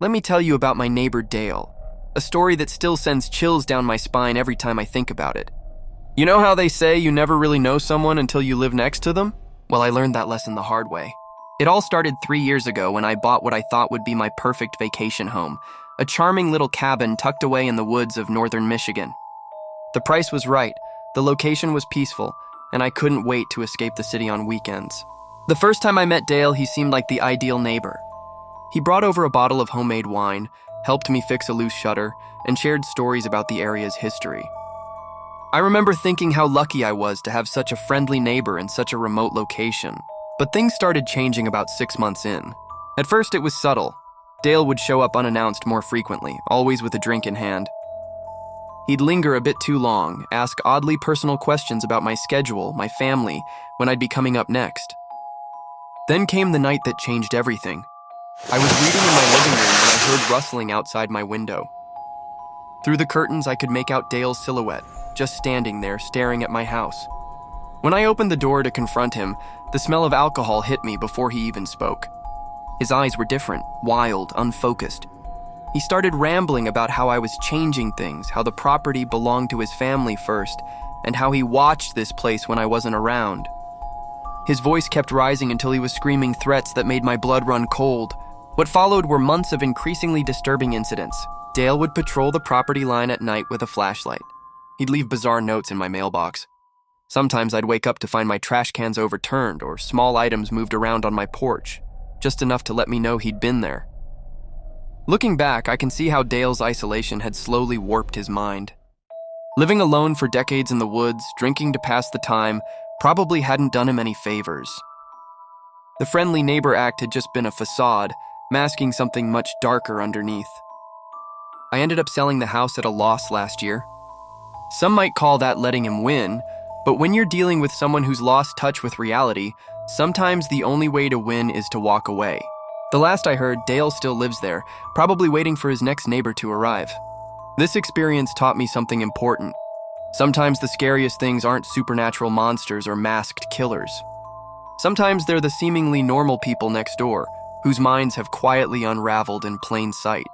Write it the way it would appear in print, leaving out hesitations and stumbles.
let me tell you about my neighbor Dale, a story that still sends chills down my spine every time I think about it. You know how they say you never really know someone until you live next to them? Well, I learned that lesson the hard way. It all started 3 years ago when I bought what I thought would be my perfect vacation home, a charming little cabin tucked away in the woods of northern Michigan. The price was right, the location was peaceful, and I couldn't wait to escape the city on weekends. The first time I met Dale, he seemed like the ideal neighbor. He brought over a bottle of homemade wine, helped me fix a loose shutter, and shared stories about the area's history. I remember thinking how lucky I was to have such a friendly neighbor in such a remote location. But things started changing about 6 months in. At first, it was subtle. Dale would show up unannounced more frequently, always with a drink in hand. He'd linger a bit too long, ask oddly personal questions about my schedule, my family, when I'd be coming up next. Then came the night that changed everything. I was reading in my living room when I heard rustling outside my window. Through the curtains, I could make out Dale's silhouette, just standing there, staring at my house. When I opened the door to confront him, the smell of alcohol hit me before he even spoke. His eyes were different, wild, unfocused. He started rambling about how I was changing things, how the property belonged to his family first, and how he watched this place when I wasn't around. His voice kept rising until he was screaming threats that made my blood run cold. What followed were months of increasingly disturbing incidents. Dale would patrol the property line at night with a flashlight. He'd leave bizarre notes in my mailbox. Sometimes I'd wake up to find my trash cans overturned or small items moved around on my porch, just enough to let me know he'd been there. Looking back, I can see how Dale's isolation had slowly warped his mind. Living alone for decades in the woods, drinking to pass the time, probably hadn't done him any favors. The friendly neighbor act had just been a facade, masking something much darker underneath. I ended up selling the house at a loss last year. Some might call that letting him win, but when you're dealing with someone who's lost touch with reality, sometimes the only way to win is to walk away. The last I heard, Dale still lives there, probably waiting for his next neighbor to arrive. This experience taught me something important. Sometimes the scariest things aren't supernatural monsters or masked killers. Sometimes they're the seemingly normal people next door, whose minds have quietly unraveled in plain sight.